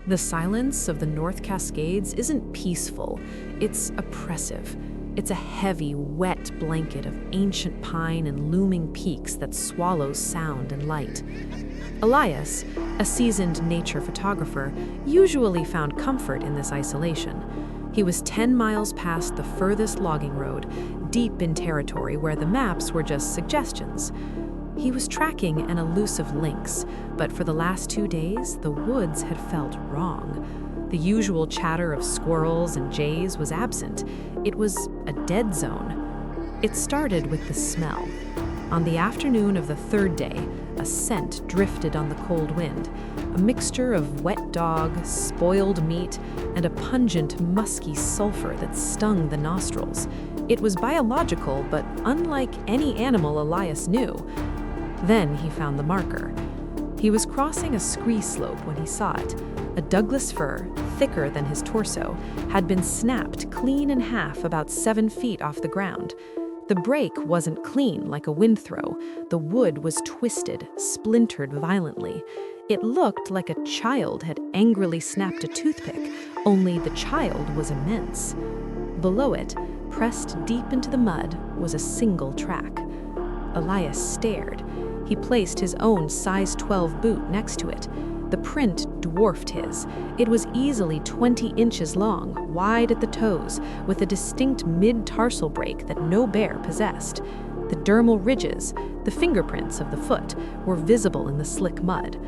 The silence of the North Cascades isn't peaceful, it's oppressive. It's a heavy, wet blanket of ancient pine and looming peaks that swallows sound and light. Elias, a seasoned nature photographer, usually found comfort in this isolation. He was 10 miles past the furthest logging road, deep in territory where the maps were just suggestions. He was tracking an elusive lynx, but for the last 2 days, the woods had felt wrong. The usual chatter of squirrels and jays was absent. It was a dead zone. It started with the smell. On the afternoon of the third day, a scent drifted on the cold wind, a mixture of wet dog, spoiled meat, and a pungent, musky sulfur that stung the nostrils. It was biological, but unlike any animal Elias knew. Then he found the marker. He was crossing a scree slope when he saw it. A Douglas fir, thicker than his torso, had been snapped clean in half about 7 feet off the ground. The break wasn't clean like a wind throw. The wood was twisted, splintered violently. It looked like a child had angrily snapped a toothpick, only the child was immense. Below it, pressed deep into the mud, was a single track. Elias stared. He placed his own size 12 boot next to it. The print dwarfed his. It was easily 20 inches long, wide at the toes, with a distinct mid-tarsal break that no bear possessed. The dermal ridges, the fingerprints of the foot, were visible in the slick mud.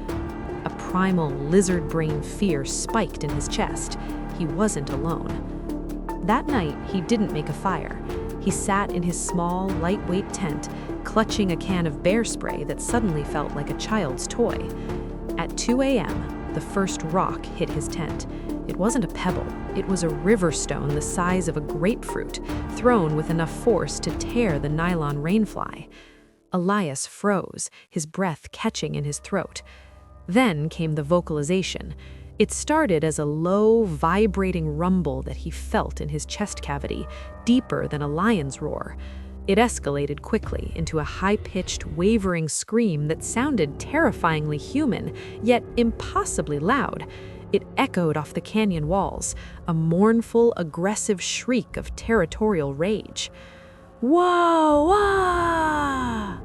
A primal lizard brain fear spiked in his chest. He wasn't alone. That night, he didn't make a fire. He sat in his small, lightweight tent, clutching a can of bear spray that suddenly felt like a child's toy. At 2 a.m., the first rock hit his tent. It wasn't a pebble. It was a river stone the size of a grapefruit, thrown with enough force to tear the nylon rainfly. Elias froze, his breath catching in his throat. Then came the vocalization. It started as a low, vibrating rumble that he felt in his chest cavity, deeper than a lion's roar. It escalated quickly into a high-pitched, wavering scream that sounded terrifyingly human, yet impossibly loud. It echoed off the canyon walls, a mournful, aggressive shriek of territorial rage. Whoa! Wah!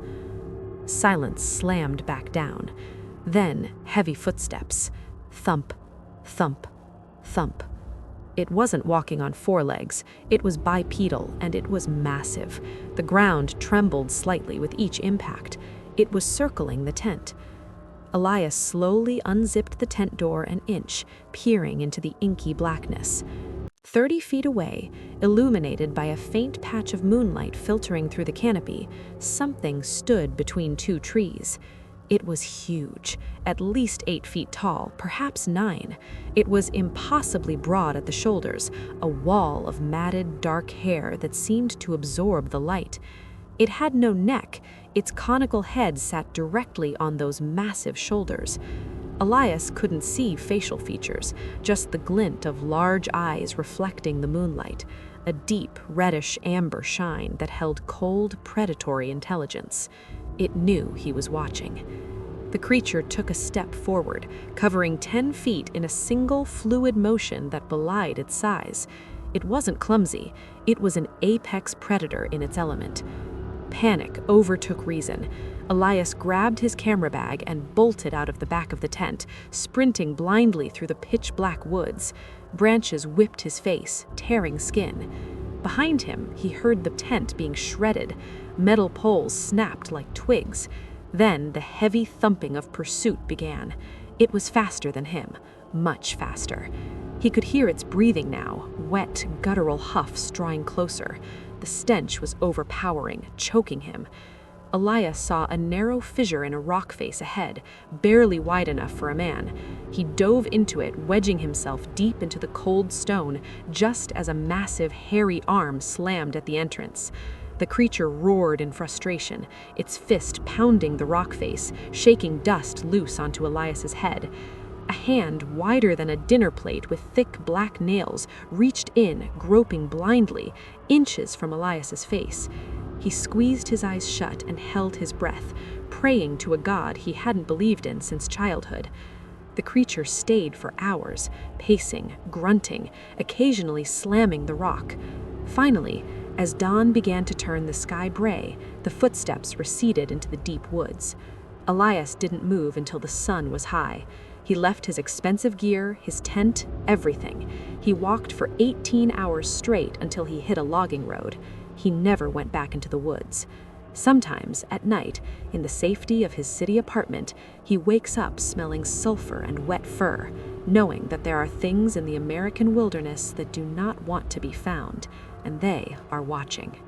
Silence slammed back down. Then heavy footsteps. Thump, thump, thump. It wasn't walking on 4 legs. It was bipedal, and it was massive. The ground trembled slightly with each impact. It was circling the tent. Elias slowly unzipped the tent door an inch, peering into the inky blackness. 30 feet away, illuminated by a faint patch of moonlight filtering through the canopy, something stood between 2 trees. It was huge, at least 8 feet tall, perhaps 9. It was impossibly broad at the shoulders, a wall of matted, dark hair that seemed to absorb the light. It had no neck. Its conical head sat directly on those massive shoulders. Elias couldn't see facial features, just the glint of large eyes reflecting the moonlight, a deep, reddish amber shine that held cold, predatory intelligence. It knew he was watching. The creature took a step forward, covering 10 feet in a single fluid motion that belied its size. It wasn't clumsy. It was an apex predator in its element. Panic overtook reason. Elias grabbed his camera bag and bolted out of the back of the tent, sprinting blindly through the pitch-black woods. Branches whipped his face, tearing skin. Behind him, he heard the tent being shredded. Metal poles snapped like twigs. Then the heavy thumping of pursuit began. It was faster than him, much faster. He could hear its breathing now, wet, guttural huffs drawing closer. The stench was overpowering, choking him. Elias saw a narrow fissure in a rock face ahead, barely wide enough for a man. He dove into it, wedging himself deep into the cold stone, just as a massive, hairy arm slammed at the entrance. The creature roared in frustration, its fist pounding the rock face, shaking dust loose onto Elias's head. A hand wider than a dinner plate with thick black nails reached in, groping blindly, inches from Elias's face. He squeezed his eyes shut and held his breath, praying to a god he hadn't believed in since childhood. The creature stayed for hours, pacing, grunting, occasionally slamming the rock. Finally, as dawn began to turn the sky gray, the footsteps receded into the deep woods. Elias didn't move until the sun was high. He left his expensive gear, his tent, everything. He walked for 18 hours straight until he hit a logging road. He never went back into the woods. Sometimes, at night, in the safety of his city apartment, he wakes up smelling sulfur and wet fur, knowing that there are things in the American wilderness that do not want to be found, and they are watching.